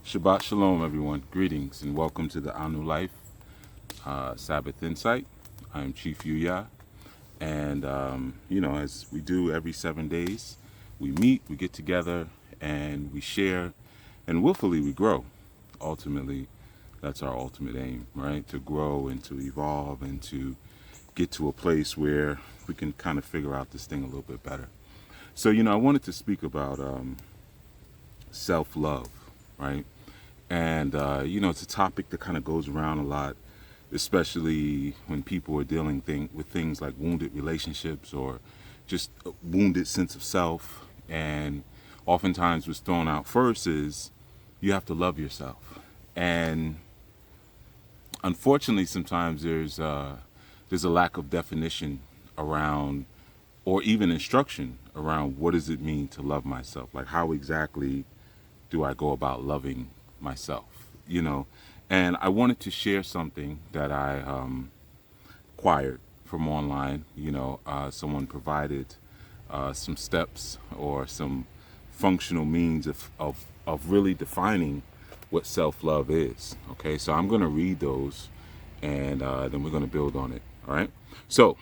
Shabbat Shalom, everyone. Greetings and welcome to the Anu Life Sabbath Insight. I am Chief Yuya, and as we do every 7 days, we meet, we get together, and we share, and willfully we grow. Ultimately, that's our ultimate aim, right? To grow and to evolve and to get to a place where we can kind of figure out this thing a little bit better. So, I wanted to speak about self-love, right? And, it's a topic that kind of goes around a lot, especially when people are dealing with things like wounded relationships or just a wounded sense of self. And oftentimes what's thrown out first is you have to love yourself. And unfortunately, sometimes there's a lack of definition around or even instruction around what does it mean to love myself? Like how exactly do I go about loving myself, And I wanted to share something that I acquired from online. Someone provided some steps or some functional means of really defining what self-love is. Okay, so I'm going to read those and then we're going to build on it. All right. So,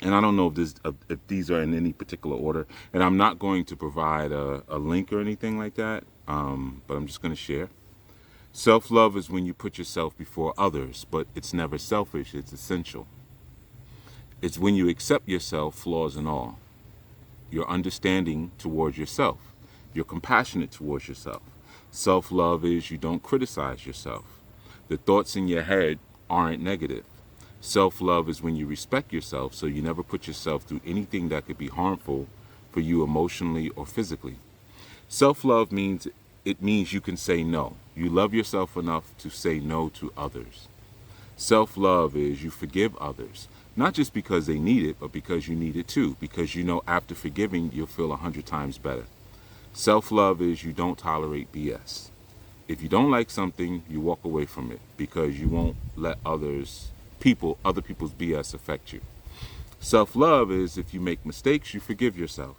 and I don't know if these are in any particular order, and I'm not going to provide a link or anything like that, but I'm just going to share. Self-love is when you put yourself before others, but it's never selfish, it's essential. It's when you accept yourself, flaws and all. You're understanding towards yourself. You're compassionate towards yourself. Self-love is you don't criticize yourself. The thoughts in your head aren't negative. Self-love is when you respect yourself, so you never put yourself through anything that could be harmful for you emotionally or physically. Self-love means you can say no. You love yourself enough to say no to others. Self-love is you forgive others, not just because they need it, but because you need it too, because after forgiving, you'll feel 100 times better. Self-love is you don't tolerate BS. If you don't like something, you walk away from it because you won't let other people's BS affect you. Self-love is if you make mistakes, you forgive yourself.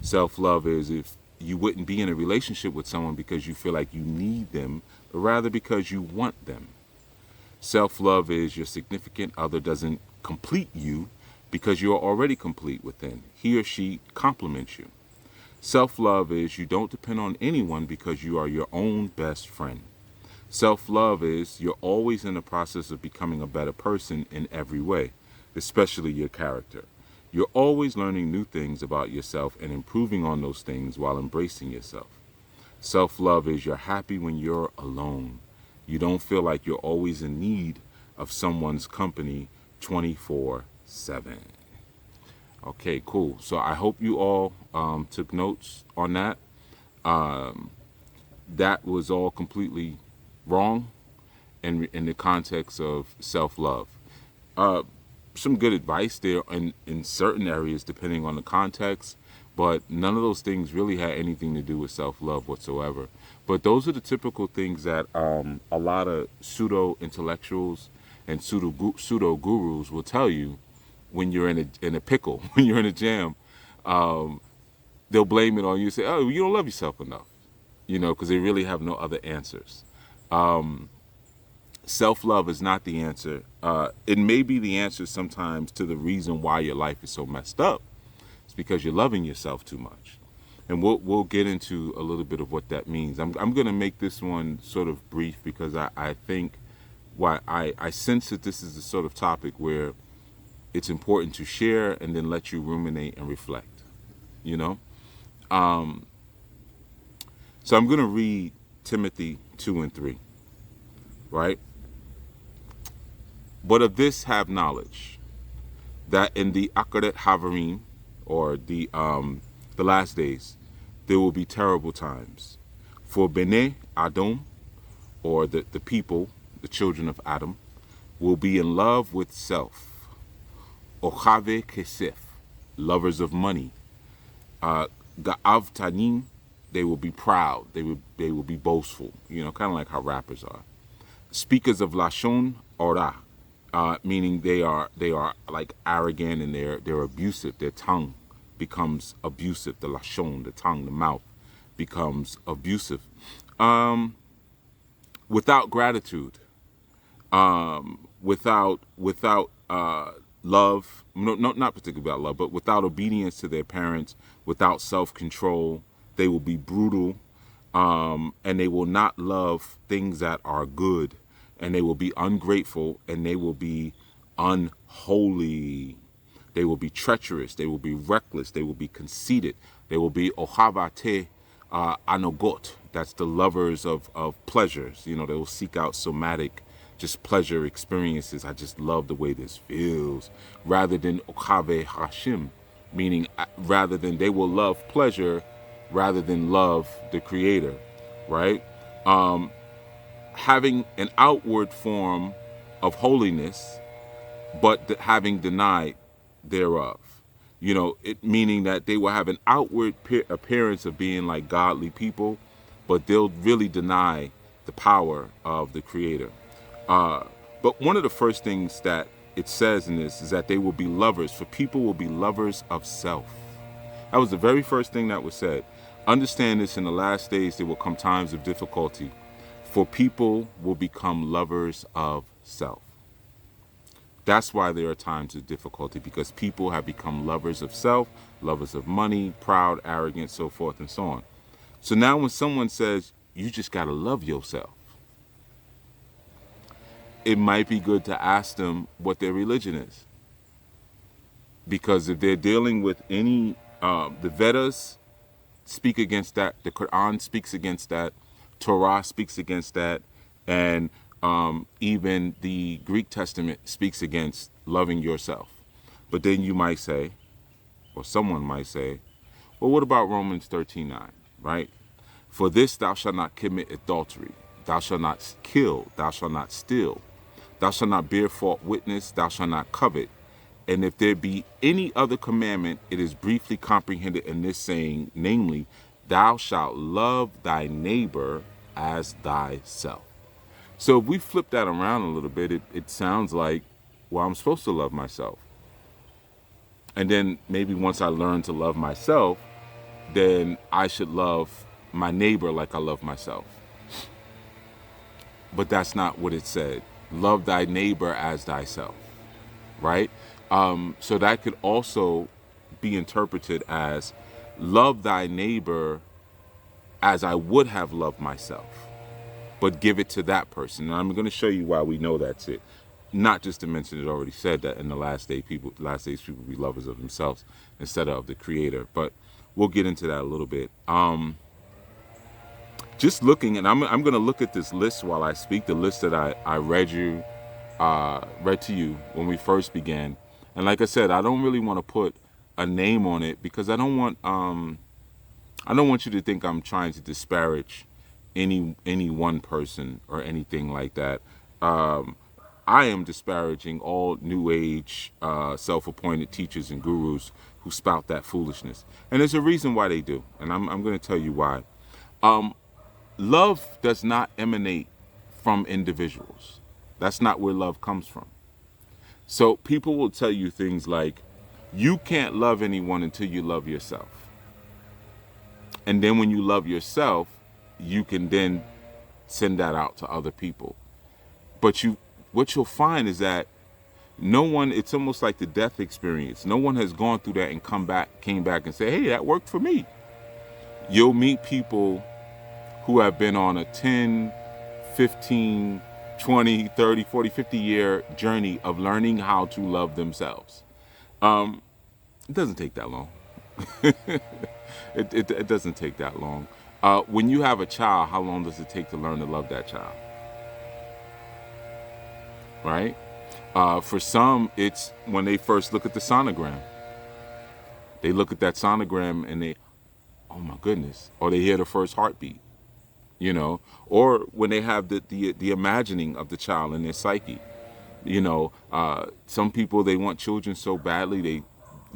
Self-love is if you wouldn't be in a relationship with someone because you feel like you need them, but rather because you want them. Self-love is your significant other doesn't complete you because you're already complete within. He or she complements you. Self-love is you don't depend on anyone because you are your own best friend. Self-love is you're always in the process of becoming a better person in every way, especially your character. You're always learning new things about yourself and improving on those things while embracing yourself. Self-love is you're happy when you're alone. You don't feel like you're always in need of someone's company 24/7. Okay, cool. So I hope you all took notes on that. That was all completely wrong in the context of self-love. Some good advice there in certain areas depending on the context, but none of those things really had anything to do with self-love whatsoever. But those are the typical things that a lot of pseudo-intellectuals and pseudo-gurus will tell you when you're in a pickle, when you're in a jam. They'll blame it on you, say, oh, you don't love yourself enough, because they really have no other answers. Self-love is not the answer. It may be the answer sometimes to the reason why your life is so messed up. It's because you're loving yourself too much. And we'll get into a little bit of what that means. I'm going to make this one sort of brief because I think I sense that this is the sort of topic where it's important to share and then let you ruminate and reflect, So I'm going to read Timothy 2 and 3, right? But of this have knowledge, that in the Akhirat Havarim, or the last days, there will be terrible times. For Bnei Adam, or the people, the children of Adam, will be in love with self. Ochave Kesef, lovers of money. Ga'av Tanim, they will be proud. They will be boastful. Kind of like how rappers are. Speakers of Lashon Orah, meaning they are like arrogant and they're abusive. Their tongue becomes abusive. The lashon, the tongue, the mouth becomes abusive. Without gratitude, without love, no, not particularly about love, but without obedience to their parents, without self-control, they will be brutal, and they will not love things that are good, and they will be ungrateful, and they will be unholy. They will be treacherous. They will be reckless. They will be conceited. They will be ohavate anogot. That's the lovers of pleasures. You know, they will seek out somatic, just pleasure experiences. I just love the way this feels. Rather than okave hashim, meaning rather than they will love pleasure rather than love the creator, right? Having an outward form of holiness, but having denied thereof. You know, it meaning that they will have an outward appearance of being like godly people, but they'll really deny the power of the creator. But one of the first things that it says in this is that they will be lovers, for people will be lovers of self. That was the very first thing that was said. Understand this: in the last days there will come times of difficulty, for people will become lovers of self. That's why there are times of difficulty, because people have become lovers of self, lovers of money, proud, arrogant, so forth and so on. So now when someone says, you just got to love yourself, it might be good to ask them what their religion is. Because if they're dealing with any, the Vedas speak against that, the Quran speaks against that, Torah speaks against that, and even the Greek Testament speaks against loving yourself. But then you might say, or someone might say, well, what about Romans 13:9, right? For this thou shalt not commit adultery, thou shalt not kill, thou shalt not steal, thou shalt not bear false witness, thou shalt not covet. And if there be any other commandment, it is briefly comprehended in this saying, namely, thou shalt love thy neighbor as thyself. So if we flip that around a little bit, it sounds like, well, I'm supposed to love myself. And then maybe once I learn to love myself, then I should love my neighbor like I love myself. But that's not what it said. Love thy neighbor as thyself, right? So that could also be interpreted as love thy neighbor as I would have loved myself, but give it to that person. And I'm going to show you why we know that's it. Not just to mention it already said that in the last days people will be lovers of themselves instead of the creator. But we'll get into that a little bit. Just looking, and I'm going to look at this list while I speak, the list that I read to you when we first began. And like I said, I don't really want to put a name on it because I don't want you to think I'm trying to disparage any one person or anything like that. I am disparaging all New Age self-appointed teachers and gurus who spout that foolishness. And there's a reason why they do, and I'm going to tell you why. Love does not emanate from individuals. That's not where love comes from. So people will tell you things like, you can't love anyone until you love yourself. And then when you love yourself, you can then send that out to other people. But what you'll find is that no one, it's almost like the death experience. No one has gone through that and came back and said, hey, that worked for me. You'll meet people who have been on a 10, 15, 20, 30, 40, 50 year journey of learning how to love themselves. It doesn't take that long. It doesn't take that long. When you have a child, how long does it take to learn to love that child? Right? For some, it's when they first look at the sonogram. They look at that sonogram and they, oh my goodness, or they hear the first heartbeat. You know, or when they have the imagining of the child in their psyche. You know, some people, they want children so badly,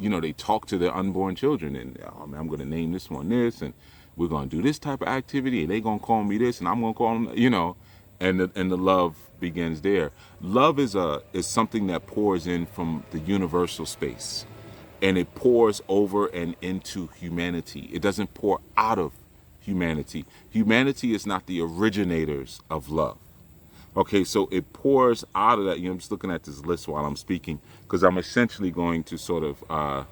they talk to their unborn children and, oh man, I'm going to name this one this, and we're going to do this type of activity, and they're going to call me this, and I'm going to call them, and the love begins there. Love is something that pours in from the universal space, and it pours over and into humanity. It doesn't pour out of humanity. Humanity is not the originators of love. Okay, so it pours out of that. I'm just looking at this list while I'm speaking because I'm essentially going to sort of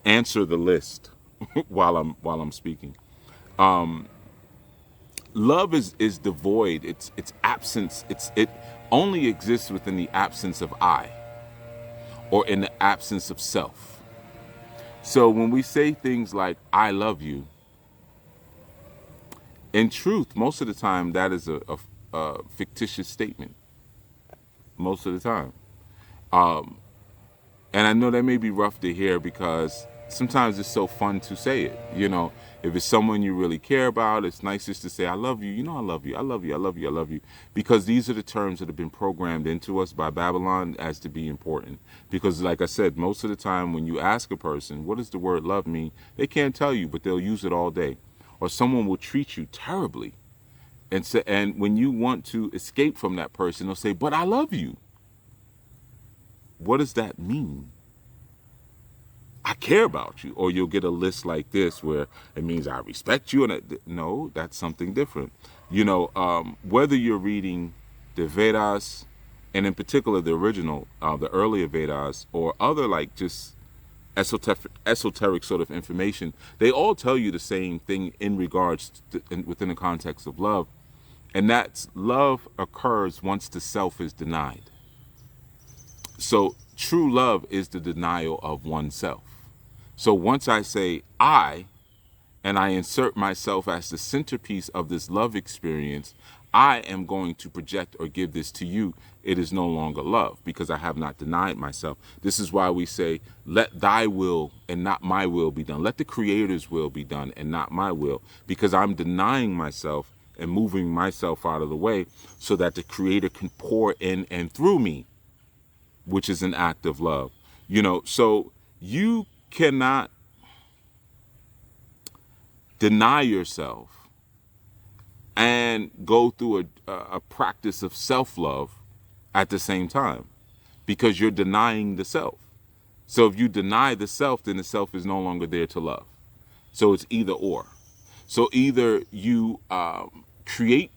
answer the list while I'm speaking. Love is devoid. It's absence. It only exists within the absence of I, or in the absence of self. So when we say things like "I love you," in truth, most of the time that is a fictitious statement. Most of the time. And I know that may be rough to hear because sometimes it's so fun to say it. If it's someone you really care about, it's nice just to say, I love you. I love you. I love you. I love you. I love you. Because these are the terms that have been programmed into us by Babylon as to be important. Because like I said, most of the time when you ask a person, what does the word love mean? They can't tell you, but they'll use it all day. Or someone will treat you terribly. And when you want to escape from that person, they'll say, but I love you. What does that mean? I care about you. Or you'll get a list like this where it means I respect you. No, that's something different. Whether you're reading the Vedas, and in particular the original, the earlier Vedas, or other like just esoteric sort of information, they all tell you the same thing in regards to, within the context of love. And that's love occurs once the self is denied. So true love is the denial of oneself. So once I say I, and I insert myself as the centerpiece of this love experience, I am going to project or give this to you. It is no longer love because I have not denied myself. This is why we say, let thy will and not my will be done. Let the Creator's will be done and not my will, because I'm denying myself and moving myself out of the way so that the Creator can pour in and through me, which is an act of love. So you cannot deny yourself and go through a practice of self-love at the same time, because you're denying the self. So if you deny the self, then the self is no longer there to love. So it's either or. So either you create,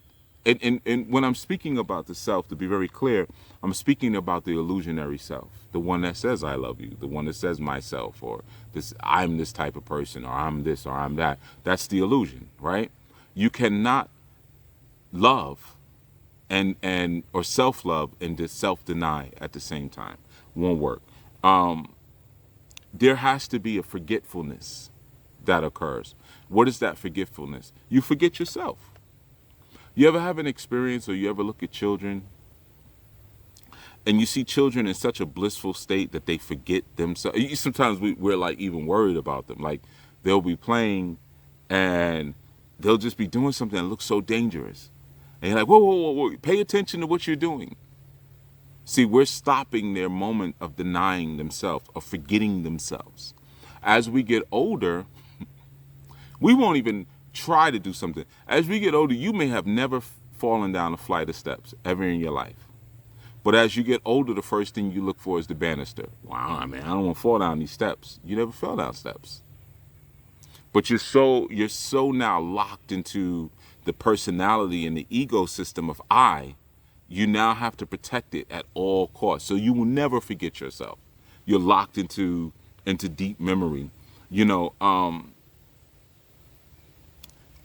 and when I'm speaking about the self, to be very clear, I'm speaking about the illusionary self, the one that says I love you, the one that says myself, or this I'm this type of person, or I'm this, or I'm that. That's the illusion, right? You cannot love and or self-love and just self-deny at the same time. Won't work. There has to be a forgetfulness that occurs. What is that forgetfulness? You forget yourself. You ever have an experience, or you ever look at children and you see children in such a blissful state that they forget themselves? Sometimes we're like even worried about them. Like they'll be playing and they'll just be doing something that looks so dangerous. And you're like, whoa, whoa, whoa, whoa, pay attention to what you're doing. See, we're stopping their moment of denying themselves, of forgetting themselves. As we get older, we won't even try to do something. As we get older, you may have never fallen down a flight of steps ever in your life. But as you get older, the first thing you look for is the banister. Wow, man, I don't want to fall down these steps. You never fell down steps. But you're so now locked into the personality and the ecosystem of I, you now have to protect it at all costs. So you will never forget yourself. You're locked into deep memory.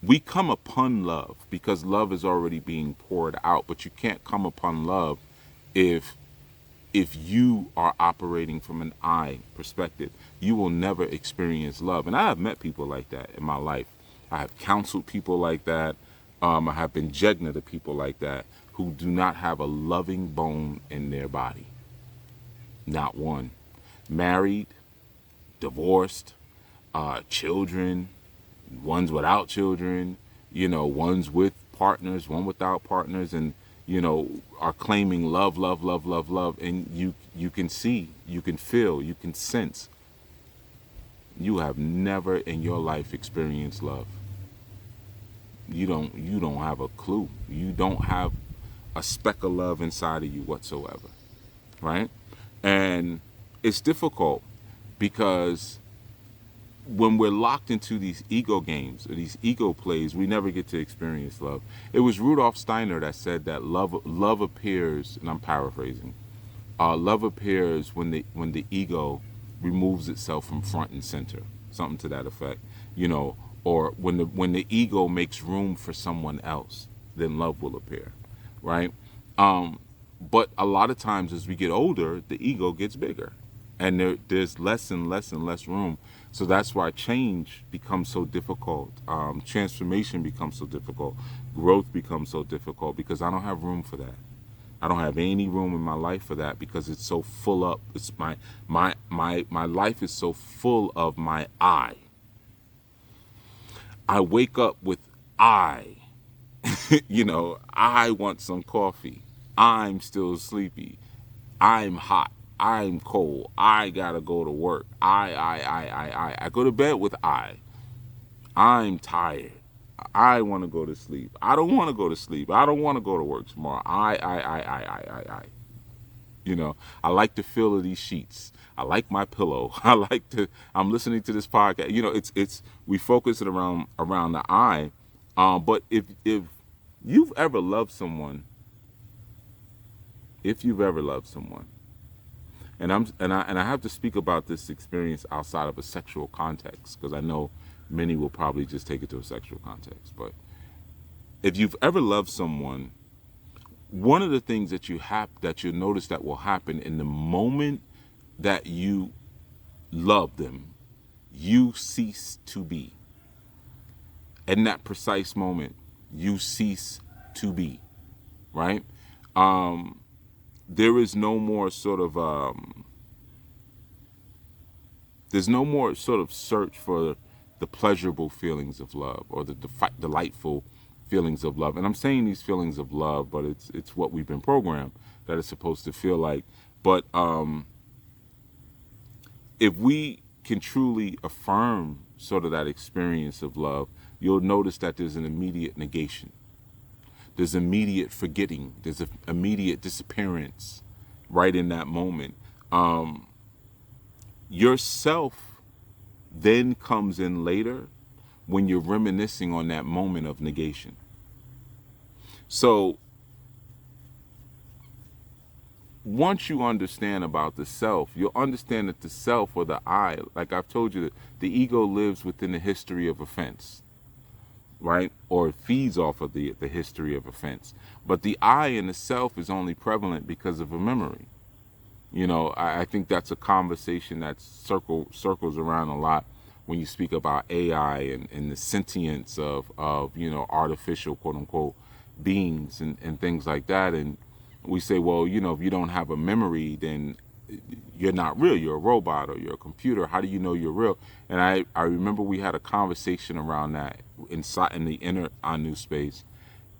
We come upon love because love is already being poured out, but you can't come upon love if you are operating from an I perspective. You will never experience love. And I have met people like that in my life. I have counseled people like that. I have been jegna to people like that who do not have a loving bone in their body. Not one. Married, divorced, children, ones without children, ones with partners, one without partners, and are claiming love, love, love, love, love. And you can see, you can feel, you can sense. You have never in your life experienced love. You don't have a clue. You don't have a speck of love inside of you whatsoever, right? And it's difficult because when we're locked into these ego games or these ego plays, we never get to experience love. It was Rudolf Steiner that said that love appears, and I'm paraphrasing. Love appears when the ego removes itself from front and center, something to that effect, you know, or when the ego makes room for someone else, then love will appear, right? But a lot of times as we get older, the ego gets bigger, and there's less and less and less room. So that's why change becomes so difficult. Transformation becomes so difficult. Growth becomes so difficult because I don't have room for that. I don't have any room in my life for that because it's so full up. It's my life is so full of my I. I wake up with I. You know, I want some coffee. I'm still sleepy. I'm hot. I'm cold. I gotta go to work. I go to bed with I. I'm tired. I want to go to sleep. I don't want to go to sleep. I don't want to go to work tomorrow. I. You know, I like the feel of these sheets. I like my pillow. I'm listening to this podcast. You know, we focus it around the I. But if you've ever loved someone, if you've ever loved someone, and I have to speak about this experience outside of a sexual context because I know many will probably just take it to a sexual context. But if you've ever loved someone, one of the things that you'll notice that will happen in the moment that you love them, you cease to be. In that precise moment, you cease to be, right? There is no more sort of there's no more sort of search for the pleasurable feelings of love or the delightful feelings of love. And I'm saying these feelings of love, but it's what we've been programmed that it's supposed to feel like. But if we can truly affirm sort of that experience of love, you'll notice that there's an immediate negation. There's immediate forgetting. There's an immediate disappearance right in that moment. Yourself then comes in later when you're reminiscing on that moment of negation. So once you understand about the self, you'll understand that the self or the I, like I've told you, the ego lives within the history of offense, right? Or it feeds off of the history of offense. But the I and the self is only prevalent because of a memory. You know, I think that's a conversation that circles around a lot when you speak about AI and the sentience of you know, artificial, quote unquote, beings and things like that. And we say, well, you know, if you don't have a memory, then you're not real. You're a robot or you're a computer. How do you know you're real? And I remember we had a conversation around that in the inner Anu space.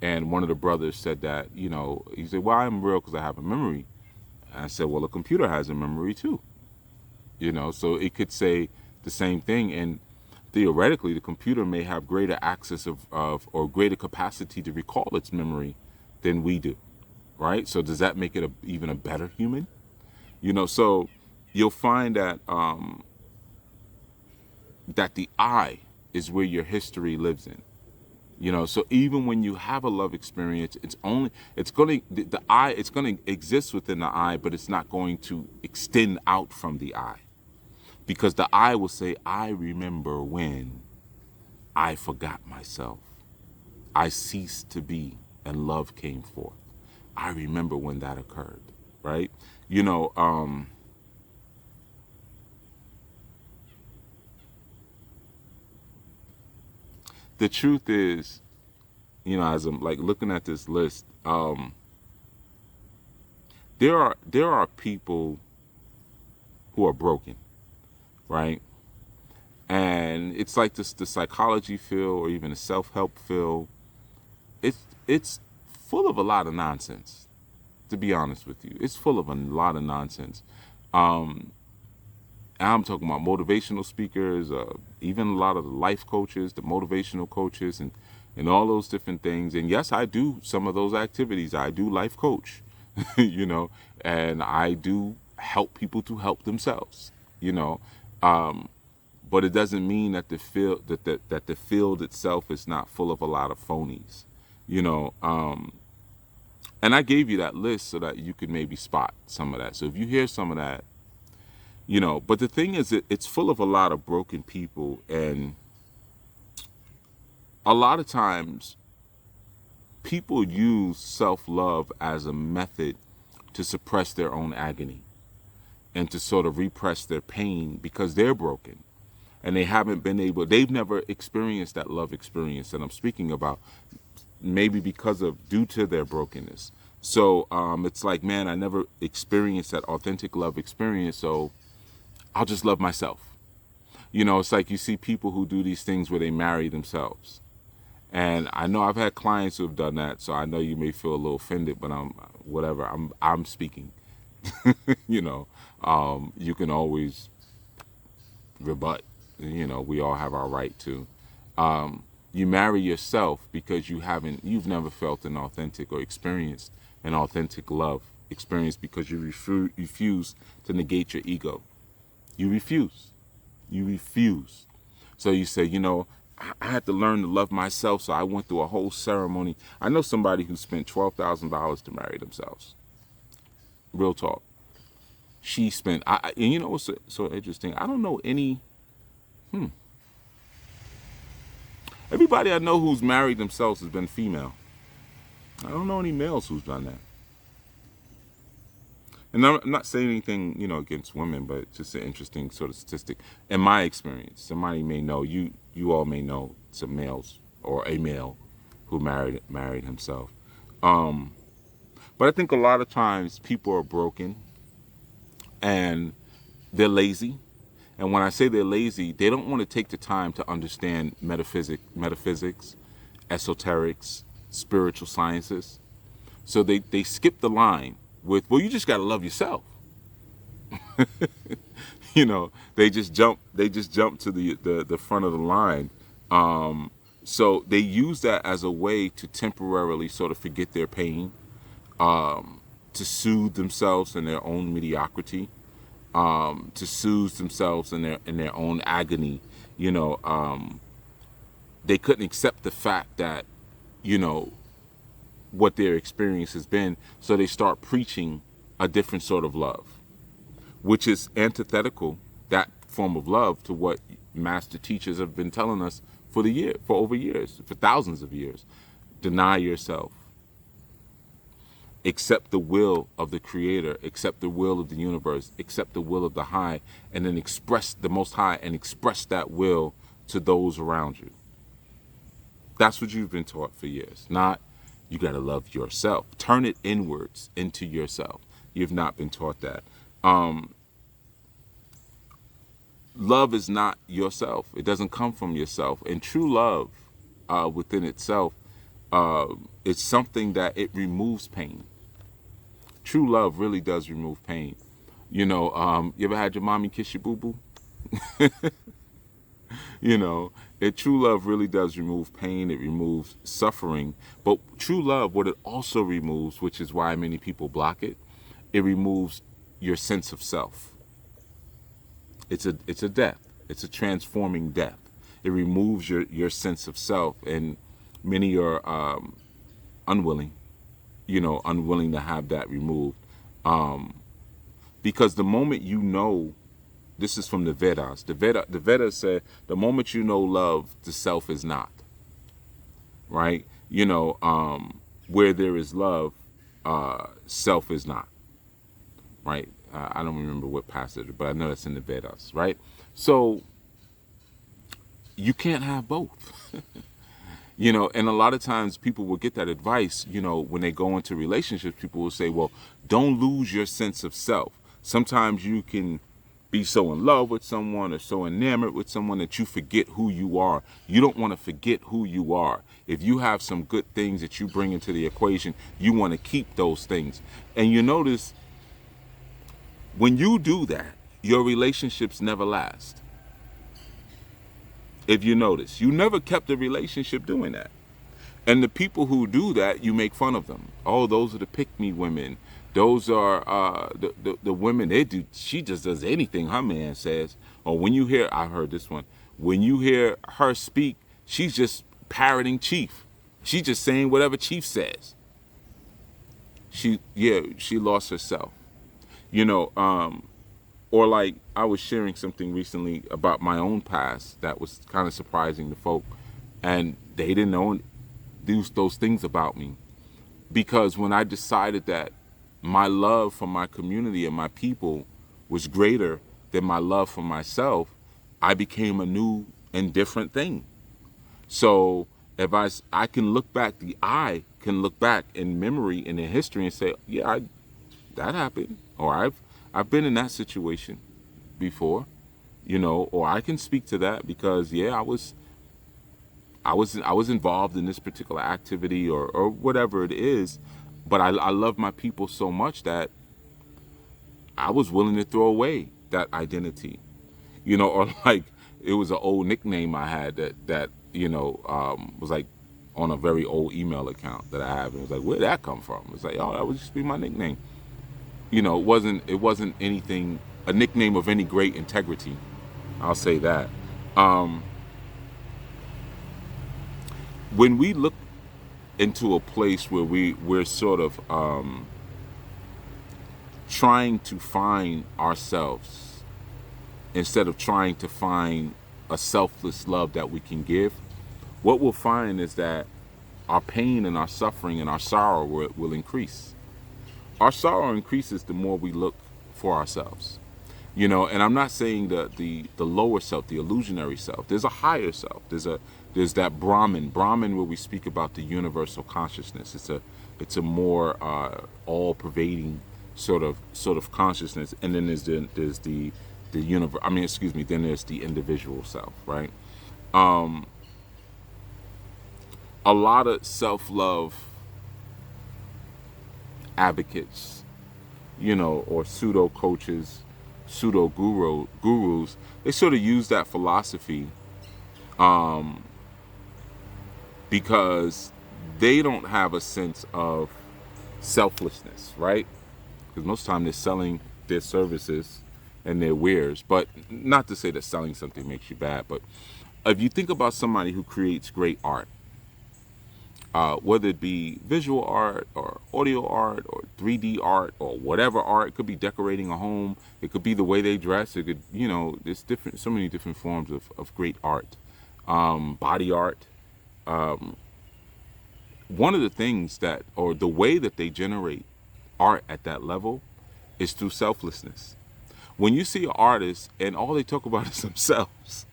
And one of the brothers said that, you know, he said, well, I'm real because I have a memory. And I said, well, a computer has a memory too. You know, so it could say the same thing. And theoretically, the computer may have greater access of or greater capacity to recall its memory than we do. Right? So does that make it even a better human? You know, so you'll find that that the I is where your history lives in. You know, so even when you have a love experience, it's going to exist within the I, but it's not going to extend out from the I. Because the I will say, I remember when I forgot myself. I ceased to be and love came forth. I remember when that occurred, right? You know, the truth is, you know, as I'm like looking at this list, there are people who are broken, right? And it's like this, the psychology field or even the self-help field. It's full of a lot of nonsense, to be honest with you. It's full of a lot of nonsense. I'm talking about motivational speakers, even a lot of the life coaches, the motivational coaches, and all those different things. And yes, I do some of those activities. I do life coach, you know, and I do help people to help themselves, you know. but it doesn't mean that the field itself is not full of a lot of phonies, you know. And I gave you that list so that you could maybe spot some of that. So if you hear some of that, you know, but the thing is, it's full of a lot of broken people, and a lot of times people use self-love as a method to suppress their own agony and to sort of repress their pain because they're broken and they've never experienced that love experience that I'm speaking about, maybe due to their brokenness. So it's like, man, I never experienced that authentic love experience, so I'll just love myself. You know, it's like you see people who do these things where they marry themselves. And I know I've had clients who have done that, so I know you may feel a little offended, but I'm speaking. You know, you can always rebut. You know, we all have our right to. You marry yourself because you've never felt an authentic or experienced an authentic love experience because you refuse to negate your ego. You refuse. So you say, you know, I had to learn to love myself, so I went through a whole ceremony. I know somebody who spent $12,000 to marry themselves. Real talk. She spent, and you know what's so interesting? I don't know any, everybody I know who's married themselves has been female. I don't know any males who's done that. And I'm not saying anything, you know, against women, but just an interesting sort of statistic. In my experience, somebody may know, you all may know some males or a male who married himself. But I think a lot of times people are broken and they're lazy. And when I say they're lazy, they don't want to take the time to understand metaphysics, esoterics, spiritual sciences. So they skip the line with, well, you just got to love yourself. You know, they just jump to the front of the line. So they use that as a way to temporarily sort of forget their pain, to soothe themselves in their own mediocrity, to soothe themselves in their own agony. You know, they couldn't accept the fact that, you know, what their experience has been, so they start preaching a different sort of love, which is antithetical, that form of love, to what master teachers have been telling us for over years, for thousands of years. Deny yourself. Accept the will of the Creator, accept the will of the universe, accept the will of the High, and then express the Most High and express that will to those around you. That's what you've been taught for years. Not, you got to love yourself. Turn it inwards into yourself. You've not been taught that. Love is not yourself. It doesn't come from yourself. And true love within itself, it's something that it removes pain. True love really does remove pain. You know, you ever had your mommy kiss your boo-boo? You know, true love really does remove pain. It removes suffering. But true love, what it also removes, which is why many people block it, it removes your sense of self. It's a death. It's a transforming death. It removes your sense of self, and many are unwilling to have that removed. Because the moment you know, this is from the Vedas. The Vedas said, the moment you know love, the self is not. Right? You know, where there is love, self is not. Right? I don't remember what passage, but I know it's in the Vedas. Right? So you can't have both. You know, and a lot of times people will get that advice, you know, when they go into relationships. People will say, well, don't lose your sense of self. Sometimes you can be so in love with someone or so enamored with someone that you forget who you are. You don't want to forget who you are. If you have some good things that you bring into the equation, you want to keep those things. And you notice, when you do that, your relationships never last. If you notice, you never kept a relationship doing that. And the people who do that, you make fun of them. Oh, those are the pick-me women. Those are the women. They do. She just does anything her man says. Or when you hear, I heard this one. When you hear her speak, she's just parroting Chief. She's just saying whatever Chief says. She lost herself. You know, or like I was sharing something recently about my own past that was kind of surprising to folk, and they didn't know those things about me, because when I decided that my love for my community and my people was greater than my love for myself, I became a new and different thing. So if I can look back, I can look back in memory and in history and say, yeah, that happened, or I've been in that situation before, you know, or I can speak to that because I was involved in this particular activity or whatever it is, but I love my people so much that I was willing to throw away that identity, you know, or like it was an old nickname I had that was like on a very old email account that I have, and it was like, where'd that come from? It's like, oh, that would just be my nickname. You know, it wasn't anything, a nickname of any great integrity. I'll say that. When we look into a place where we're sort of trying to find ourselves instead of trying to find a selfless love that we can give, what we'll find is that our pain and our suffering and our sorrow will increase. Our sorrow increases the more we look for ourselves. You know, and I'm not saying the lower self, the illusionary self. There's a higher self. There's that Brahman where we speak about the universal consciousness. It's a more all-pervading sort of consciousness. And then there's the universe. Then there's the individual self, right? A lot of self-love advocates, you know, or pseudo coaches, pseudo gurus, they sort of use that philosophy because they don't have a sense of selflessness, right? Because most of the time they're selling their services and their wares. But not to say that selling something makes you bad, but if you think about somebody who creates great art, whether it be visual art or audio art or 3D art or whatever art, it could be decorating a home, it could be the way they dress, it could, you know, there's so many different forms of great art, body art. One of the things or the way that they generate art at that level is through selflessness. When you see an artist and all they talk about is themselves,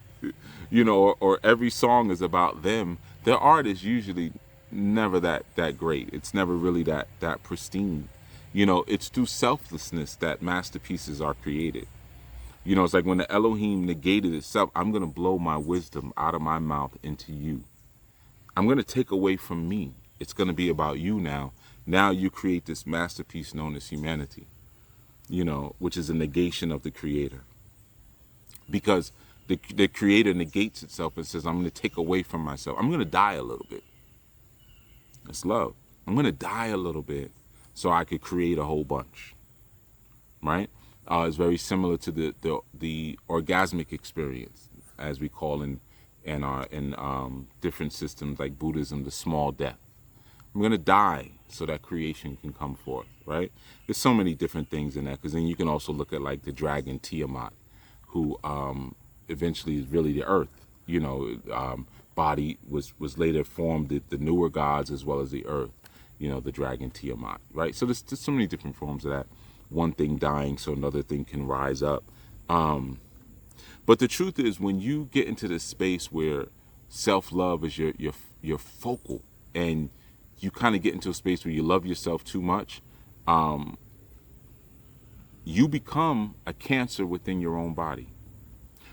you know, or every song is about them, their art is usually never that great. It's never really that pristine. You know, it's through selflessness that masterpieces are created. You know, it's like when the Elohim negated itself, I'm going to blow my wisdom out of my mouth into you. I'm going to take away from me. It's going to be about you now. Now you create this masterpiece known as humanity, you know, which is a negation of the creator. Because the creator negates itself and says, I'm going to take away from myself. I'm going to die a little bit. That's love. I'm going to die a little bit so I could create a whole bunch, right? It's very similar to the orgasmic experience, as we call in different systems like Buddhism, the small death. I'm going to die so that creation can come forth, right? There's so many different things in that, because then you can also look at like the dragon Tiamat, who eventually is really the earth, you know, body was later formed the newer gods as well as the earth, you know, the dragon Tiamat, right? So there's so many different forms of that. One thing dying so another thing can rise up. But the truth is, when you get into this space where self-love is your focal, and you kind of get into a space where you love yourself too much, you become a cancer within your own body,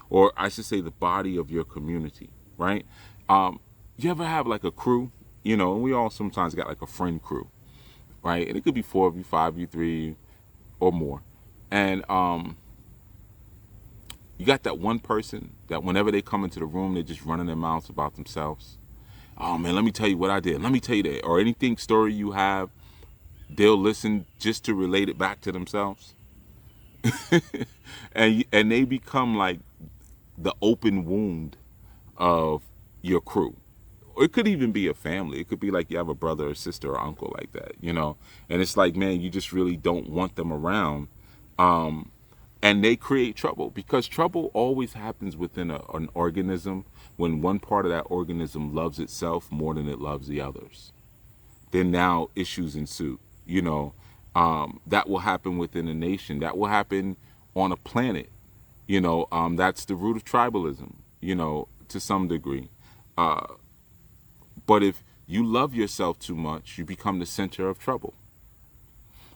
or I should say the body of your community, right? You ever have like a crew, you know, and we all sometimes got like a friend crew, right? And it could be 4 of you, 5 of you, 3 or more. And you got that one person that whenever they come into the room, they're just running their mouths about themselves. Oh man, let me tell you what I did. Let me tell you that. Or anything story you have, they'll listen just to relate it back to themselves. And they become like the open wound of your crew. Or it could even be a family. It could be like you have a brother or sister or uncle like that, you know? And it's like, man, you just really don't want them around. And they create trouble, because trouble always happens within an organism when one part of that organism loves itself more than it loves the others. Then now issues ensue, you know. That will happen within a nation. That will happen on a planet. You know, that's the root of tribalism, you know, to some degree. But if you love yourself too much, you become the center of trouble.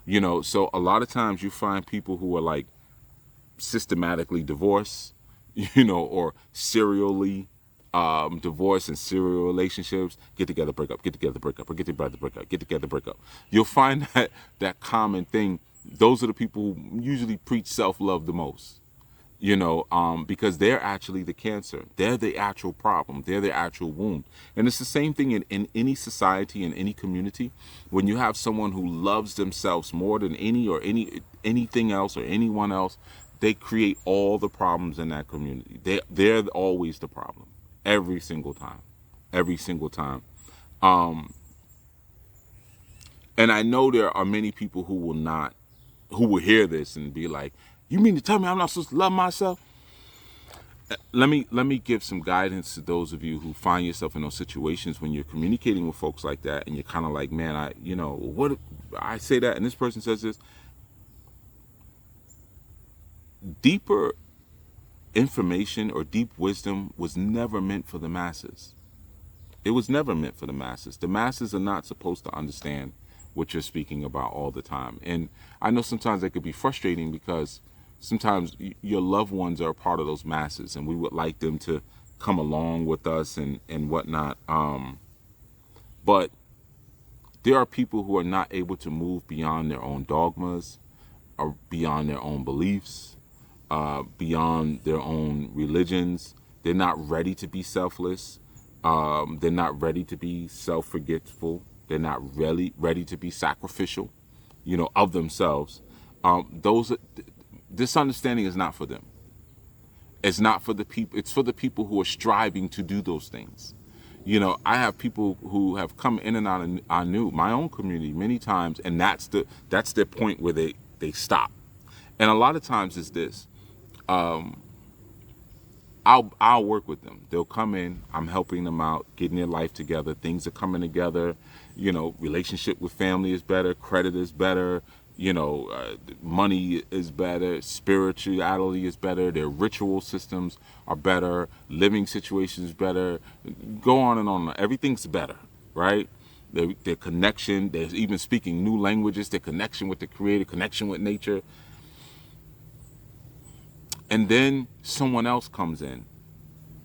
You know, so a lot of times you find people who are like systematically divorced, you know, or serially divorce and serial relationships, get together, break up, get together, break up, or get together, break up, get together, break up. You'll find that common thing. Those are the people who usually preach self-love the most, you know, because they're actually the cancer. They're the actual problem. They're the actual wound. And it's the same thing in any society, in any community. When you have someone who loves themselves more than anything else or anyone else, they create all the problems in that community. They're always the problem. Every single time. And I know there are many people who will hear this and be like, you mean to tell me I'm not supposed to love myself? Let me give some guidance to those of you who find yourself in those situations when you're communicating with folks like that, and you're kind of like, man, what I say that and this person says this. Deeper information or deep wisdom was never meant for the masses. It was never meant for the masses. The masses are not supposed to understand what you're speaking about all the time. And I know sometimes that could be frustrating, because sometimes your loved ones are a part of those masses, and we would like them to come along with us and whatnot. But there are people who are not able to move beyond their own dogmas, or beyond their own beliefs, beyond their own religions. They're not ready to be selfless. They're not ready to be self-forgetful. They're not really ready to be sacrificial, you know, of themselves. This understanding is not for them. It's not for the people. It's for the people who are striving to do those things. You know, I have people who have come in and out of my own community many times, and that's their point where they stop. And a lot of times it's this. I'll work with them. They'll come in. I'm helping them out, getting their life together. Things are coming together. You know, relationship with family is better. Credit is better. You know, money is better. Spirituality is better. Their ritual systems are better. Living situations better. Go on and on. Everything's better, right? Their connection. They're even speaking new languages. Their connection with the Creator, connection with nature. And then someone else comes in,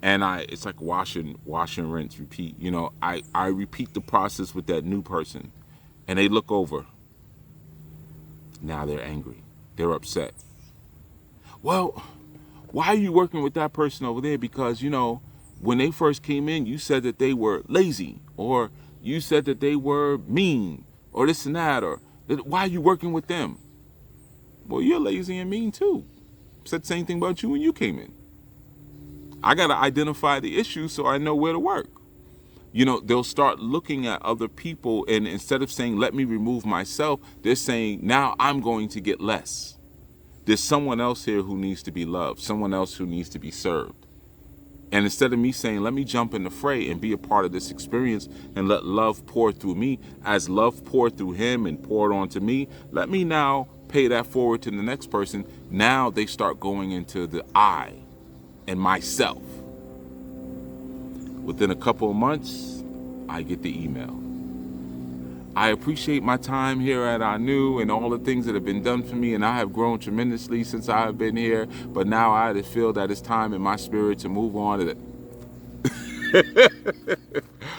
and it's like wash and rinse, repeat. You know, I repeat the process with that new person, and they look over. Now they're angry. They're upset. Well, why are you working with that person over there? Because, you know, when they first came in, you said that they were lazy, or you said that they were mean, or this and that, or why are you working with them? Well, you're lazy and mean too. Said the same thing about you when you came in. I got to identify the issue so I know where to work. You know, they'll start looking at other people, and instead of saying, let me remove myself, they're saying, now I'm going to get less. There's someone else here who needs to be loved, someone else who needs to be served. And instead of me saying, let me jump in the fray and be a part of this experience and let love pour through me, as love poured through him and poured onto me, let me now pay that forward to the next person. Now they start going into the I and myself. Within a couple of months, I get the email. I appreciate my time here at Anu and all the things that have been done for me, and I have grown tremendously since I have been here, but now I just feel that it's time in my spirit to move on.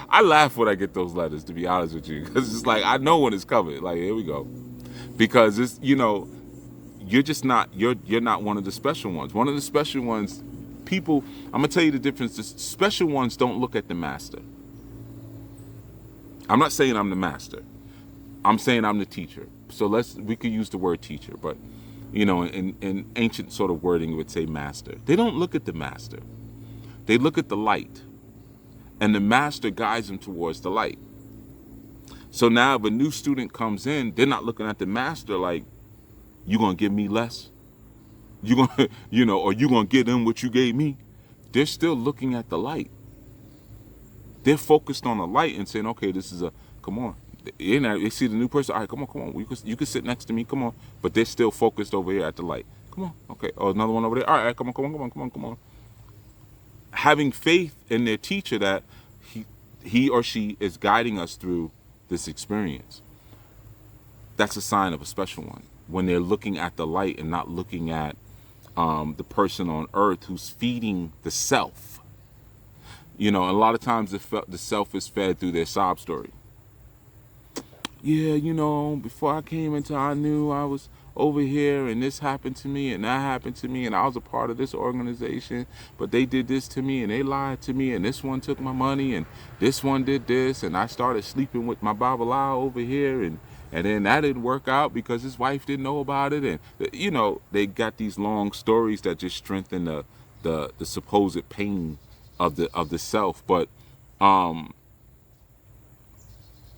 I laugh when I get those letters, to be honest with you, because it's like, I know when it's coming. Like, here we go. Because it's, you know, you're not one of the special ones. One of the special ones, people, I'm gonna tell you the difference. The special ones don't look at the master. I'm not saying I'm the master. I'm saying I'm the teacher. So we could use the word teacher, but in ancient sort of wording, it would say master. They don't look at the master. They look at the light, and the master guides them towards the light. So now if a new student comes in, they're not looking at the master like, you gonna give me less? You gonna, or you gonna give them what you gave me? They're still looking at the light. They're focused on the light and saying, okay, come on. They see the new person, all right, come on. You can sit next to me, come on. But they're still focused over here at the light. Come on, okay. Oh, another one over there. All right, come on. Having faith in their teacher that he or she is guiding us through this experience. That's a sign of a special one. When they're looking at the light and not looking at the person on earth who's feeding the self. A lot of times the self is fed through their sob story. Yeah, before I came into, I knew I was over here and this happened to me and that happened to me and I was a part of this organization, but they did this to me and they lied to me and this one took my money and this one did this and I started sleeping with my Babala over here and then that didn't work out because his wife didn't know about it, and they got these long stories that just strengthen the supposed pain of the self. But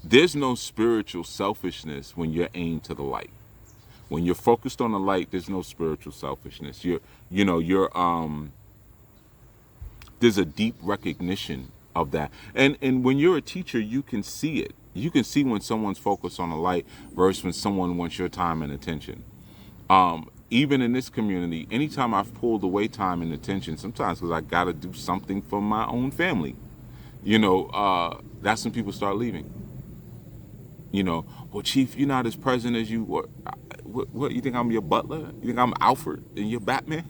there's no spiritual selfishness when you're aimed to the light. When you're focused on the light, there's no spiritual selfishness. There's a deep recognition of that. And when you're a teacher, you can see it. You can see when someone's focused on the light versus when someone wants your time and attention. Even in this community, anytime I've pulled away time and attention, sometimes because I got to do something for my own family, that's when people start leaving. Well, Chief, you're not as present as you were. What you think I'm your butler? You think I'm Alfred and you're Batman?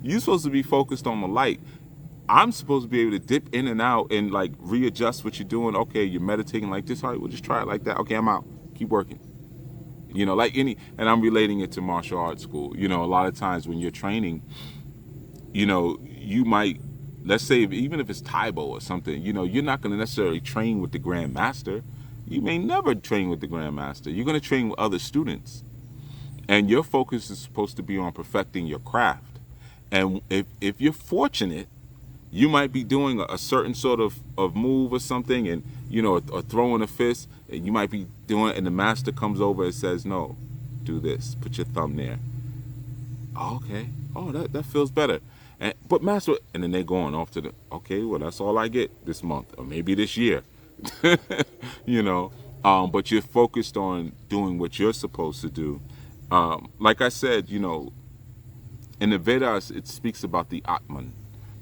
You're supposed to be focused on the light. I'm supposed to be able to dip in and out and like readjust what you're doing. Okay, you're meditating like this. All right, we'll just try it like that. Okay, I'm out. Keep working. And I'm relating it to martial arts school. A lot of times when you're training, you might, let's say, even if it's Taibo or something, you're not going to necessarily train with the Grand Master. You may never train with the Grand Master. You're going to train with other students. And your focus is supposed to be on perfecting your craft. And if you're fortunate, you might be doing a certain sort of move or something and, or throwing a fist, and you might be doing it, and the master comes over and says, no, do this. Put your thumb there. Oh, okay. Oh, that feels better. But master, and then they're going off to okay, well, that's all I get this month or maybe this year. But you're focused on doing what you're supposed to do. Like I said, in the Vedas, it speaks about the Atman.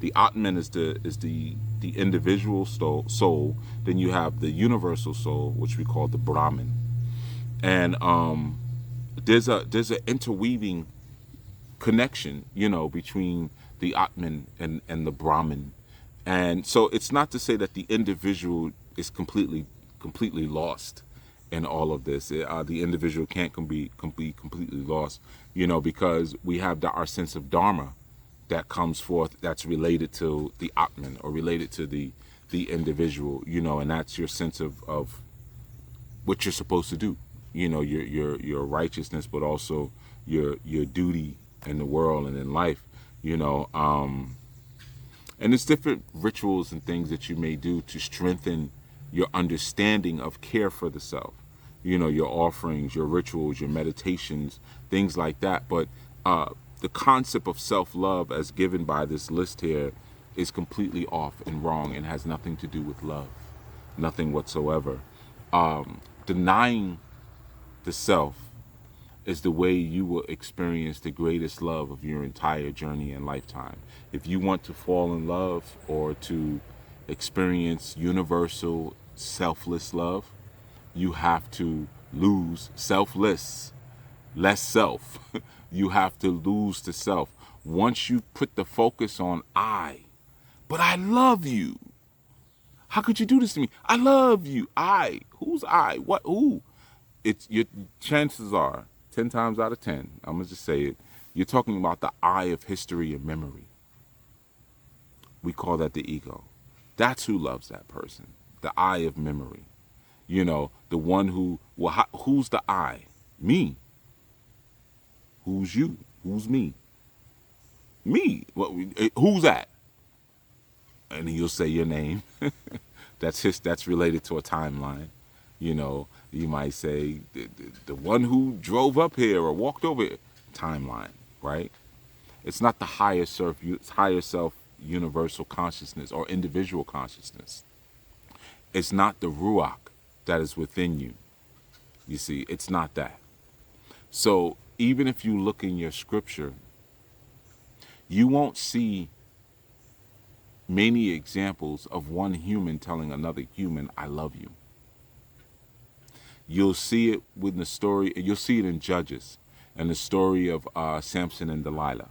The Atman is the individual soul. Then you have the universal soul, which we call the Brahman. And there's an interweaving connection, between the Atman and the Brahman. And so it's not to say that the individual is completely lost in all of this. The individual can't be completely lost, because we have our sense of Dharma that comes forth that's related to the Atman or related to the individual, and that's your sense of what you're supposed to do, your righteousness, but also your duty in the world and in life, and it's different rituals and things that you may do to strengthen your understanding of care for the self, your offerings, your rituals, your meditations, things like that. But the concept of self-love as given by this list here is completely off and wrong and has nothing to do with love, nothing whatsoever. Denying the self is the way you will experience the greatest love of your entire journey and lifetime. If you want to fall in love or to experience universal selfless love, you have to lose selfless, less self. You have to lose the self. Once you put the focus on I, but I love you. How could you do this to me? I love you. I. Who's I? What? Who? It's your chances are 10 times out of 10. I'm gonna just say it. You're talking about the I of history and memory. We call that the ego. That's who loves that person. The I of memory. You know, the one who, well, who's the I? Me. Who's you? Who's me? Me. Who's that? And you'll say your name. That's related to a timeline. You know, you might say the one who drove up here or walked over here. Timeline, right? It's not the higher self universal consciousness or individual consciousness. It's not the ruach that is within you. You see, it's not that. So even if you look in your scripture, you won't see many examples of one human telling another human, I love you. You'll see it with the story, you'll see it in Judges and the story of Samson and Delilah.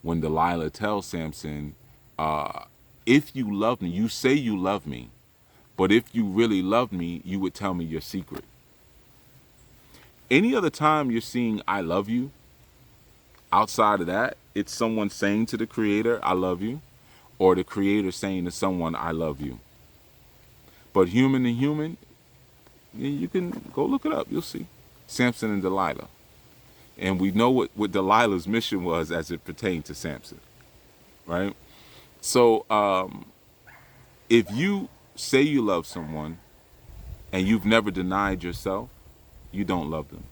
When Delilah tells Samson, if you love me, you say you love me, but if you really love me, you would tell me your secret. Any other time you're seeing I love you, outside of that, it's someone saying to the creator, I love you, or the creator saying to someone, I love you. But human to human, you can go look it up. You'll see. Samson and Delilah. And we know what Delilah's mission was as it pertained to Samson, right? So if you say you love someone and you've never denied yourself, you don't love them.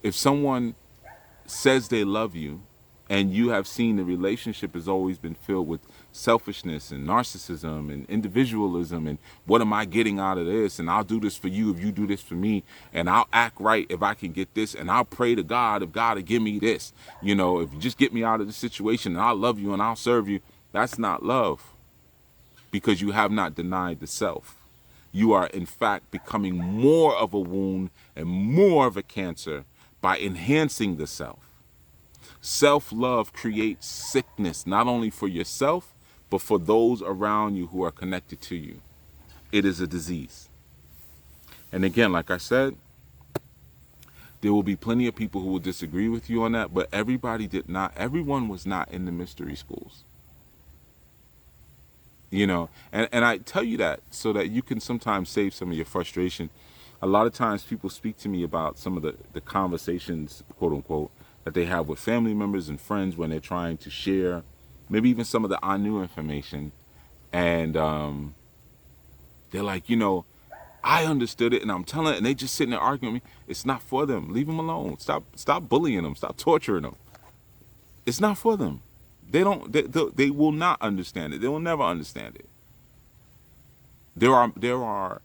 If someone says they love you and you have seen the relationship has always been filled with selfishness and narcissism and individualism and what am I getting out of this, and I'll do this for you if you do this for me, and I'll act right if I can get this, and I'll pray to God if God will give me this, you know, if you just get me out of the situation and I'll love you and I'll serve you. That's not love, because you have not denied the self. You are in fact becoming more of a wound and more of a cancer by enhancing the self. Self-love creates sickness, not only for yourself, but for those around you who are connected to you. It is a disease. And again, like I said, there will be plenty of people who will disagree with you on that, but everyone was not in the mystery schools. You know, and I tell you that so that you can sometimes save some of your frustration. A lot of times people speak to me about some of the conversations, quote unquote, that they have with family members and friends when they're trying to share maybe even some of the Anu information. And they're like, you know, I understood it and I'm telling it, and they just sitting there arguing with me. It's not for them. Leave them alone. Stop bullying them. Stop torturing them. It's not for them. They will not understand it. They will never understand it. There are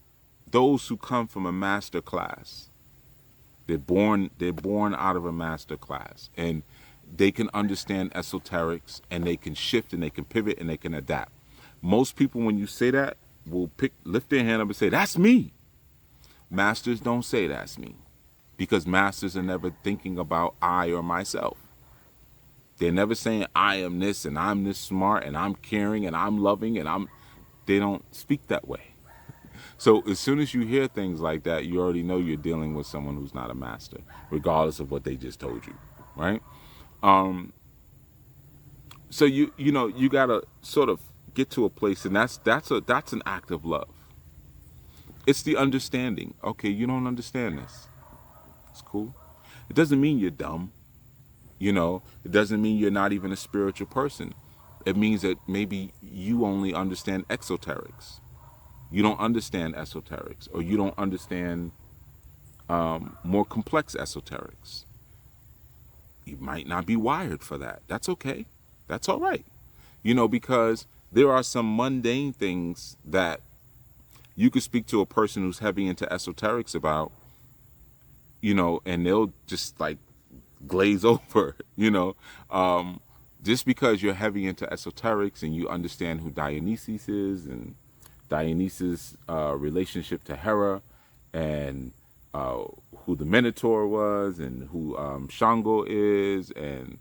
those who come from a master class. They're born out of a master class, and they can understand esoterics, and they can shift, and they can pivot, and they can adapt. Most people, when you say that, will lift their hand up and say, that's me. Masters don't say that's me, because masters are never thinking about I or myself. They're never saying I am this and I'm this smart and I'm caring and I'm loving and they don't speak that way. So as soon as you hear things like that, you already know you're dealing with someone who's not a master, regardless of what they just told you, right? So you gotta sort of get to a place, and that's an act of love. It's the understanding. Okay, you don't understand this. It's cool. It doesn't mean you're dumb. You know, it doesn't mean you're not even a spiritual person. It means that maybe you only understand exoterics. You don't understand esoterics, or you don't understand more complex esoterics. You might not be wired for that. That's okay. That's all right. You know, because there are some mundane things that you could speak to a person who's heavy into esoterics about, you know, and they'll just like glaze over, you know. Just because you're heavy into esoterics and you understand who Dionysus is and Dionysus' relationship to Hera, and who the Minotaur was, and who Shango is, and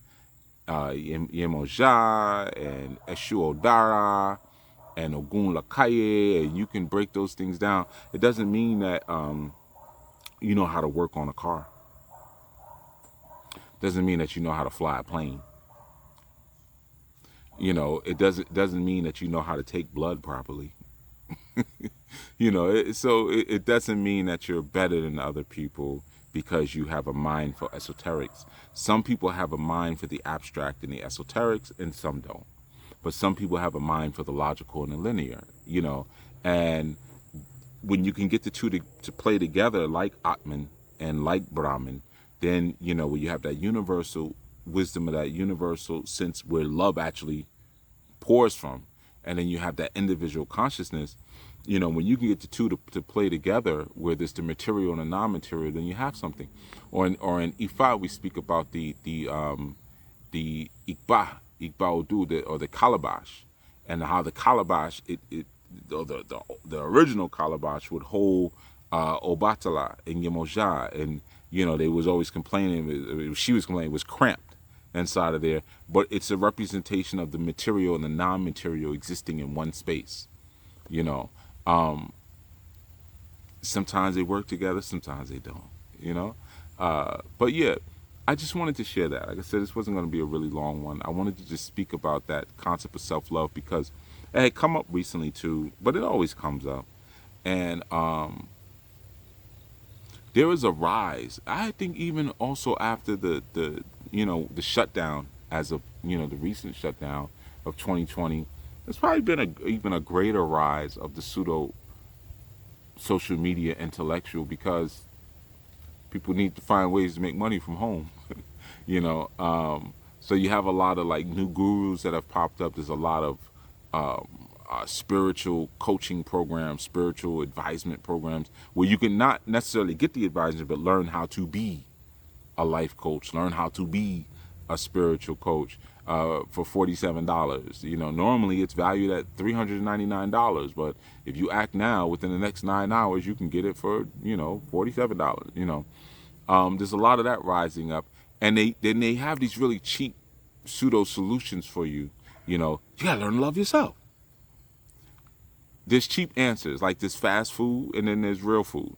Yemoja, and Eshu Odara, and Ogun Lakaye, and you can break those things down. It doesn't mean that you know how to work on a car. Doesn't mean that you know how to fly a plane. You know, it doesn't mean that you know how to take blood properly. So it doesn't mean that you're better than other people because you have a mind for esoterics. Some people have a mind for the abstract and the esoterics, and some don't. But some people have a mind for the logical and the linear. And when you can get the two to play together, like Atman and like Brahman, then, when you have that universal wisdom of that universal sense where love actually pours from, and then you have that individual consciousness, when you can get the two to play together, where there's the material and the non-material, then you have something. Or in Ifa, we speak about the Ikba Udu, or the calabash, and how the calabash, or the original calabash would hold Obatala and Yemoja, and they was always complaining. She was complaining it was cramped inside of there, but it's a representation of the material and the non-material existing in one space. Sometimes they work together, sometimes they don't. But yeah, I just wanted to share that. Like I said, this wasn't going to be a really long one. I wanted to just speak about that concept of self-love because it had come up recently too, but it always comes up. And there was a rise. I think even also after the shutdown, as of the recent shutdown of 2020, there's probably been even a greater rise of the pseudo social media intellectual, because people need to find ways to make money from home. So you have a lot of like new gurus that have popped up. There's a lot of spiritual coaching programs, spiritual advisement programs, where you can not necessarily get the advisement, but learn how to be a life coach, learn how to be a spiritual coach for $47. Normally it's valued at $399, but if you act now, within the next 9 hours, you can get it for $47. There's a lot of that rising up, and they have these really cheap pseudo solutions for you. You gotta learn to love yourself. There's cheap answers, like there's fast food and then there's real food.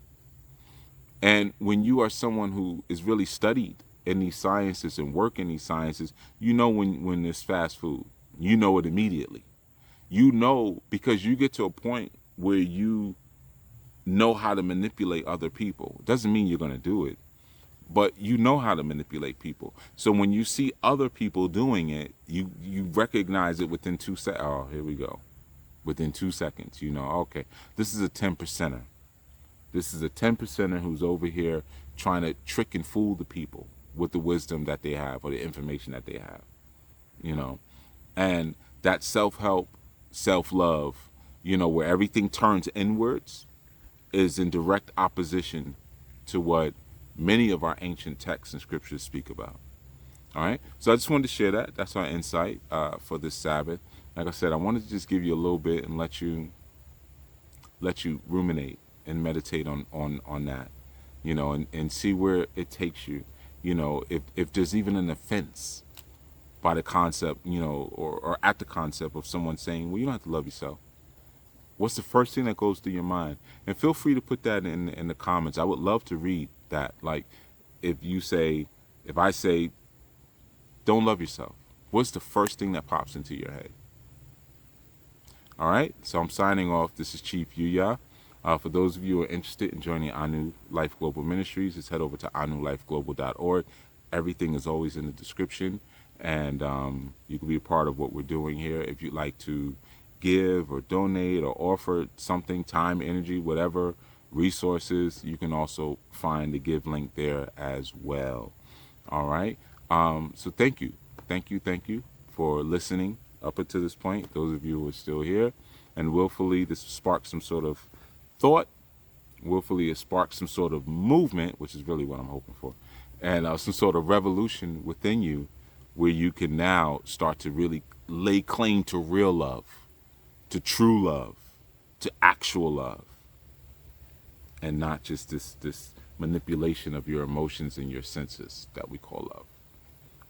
And when you are someone who is really studied in these sciences and work in these sciences, when there's fast food. You know it immediately. Because you get to a point where you know how to manipulate other people. It doesn't mean you're going to do it, but you know how to manipulate people. So when you see other people doing it, you recognize it within 2 seconds. Oh, here we go. Within 2 seconds, okay, this is a 10%er. This is a 10%er who's over here trying to trick and fool the people with the wisdom that they have or the information that they have. And that self-help, self-love, where everything turns inwards, is in direct opposition to what many of our ancient texts and scriptures speak about. All right, so I just wanted to share that. That's our insight for this Sabbath. Like I said, I wanted to just give you a little bit and let you ruminate and meditate on that, and see where it takes you. If there's even an offense by the concept, or at the concept of someone saying, well, you don't have to love yourself. What's the first thing that goes through your mind? And feel free to put that in the comments. I would love to read that. Like, if I say, don't love yourself, what's the first thing that pops into your head? All right, so I'm signing off. This is Chief Yuya. For those of you who are interested in joining Anu Life Global Ministries, just head over to anulifeglobal.org. Everything is always in the description, and you can be a part of what we're doing here. If you'd like to give or donate or offer something, time, energy, whatever, resources, you can also find the give link there as well. All right, so thank you for listening up until this point, those of you who are still here. And willfully, this sparked some sort of thought. Willfully, it sparked some sort of movement, which is really what I'm hoping for, and some sort of revolution within you, where you can now start to really lay claim to real love, to true love, to actual love, and not just this manipulation of your emotions and your senses that we call love.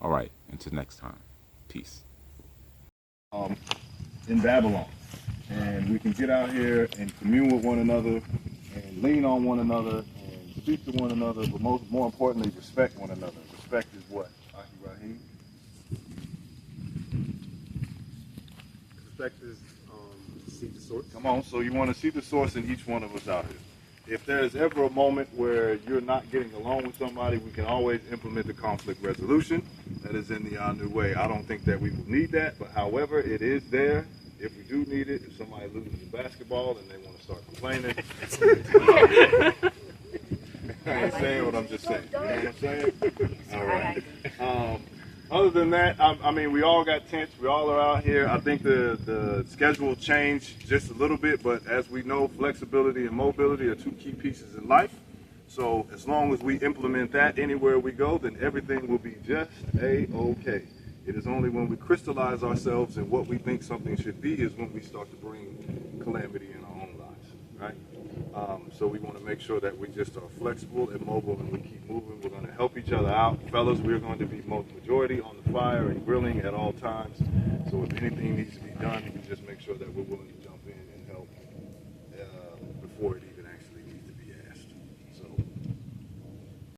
All right, until next time, peace. In Babylon, and we can get out here and commune with one another and lean on one another and speak to one another, but more importantly, respect one another. Respect is what? Aki Rahim? Respect is see the source. Come on, so you want to see the source in each one of us out here. If there's ever a moment where you're not getting along with somebody, we can always implement the conflict resolution that is in the Our New Way. I don't think that we will need that, but however, it is there. If we do need it, if somebody loses a basketball and they want to start complaining, I ain't saying what I'm just saying. You know what I'm saying? All right. Other than that, I mean, we all got tents. We all are out here. I think the schedule changed just a little bit, but as we know, flexibility and mobility are two key pieces in life. So as long as we implement that anywhere we go, then everything will be just A-okay. It is only when we crystallize ourselves in what we think something should be is when we start to bring calamity in our own lives, right? So we want to make sure that we just are flexible and mobile and we keep moving. We're going to help each other out. Fellas, we're going to be majority on the fire and grilling at all times. So if anything needs to be done, we just make sure that we're willing to jump in and help before it even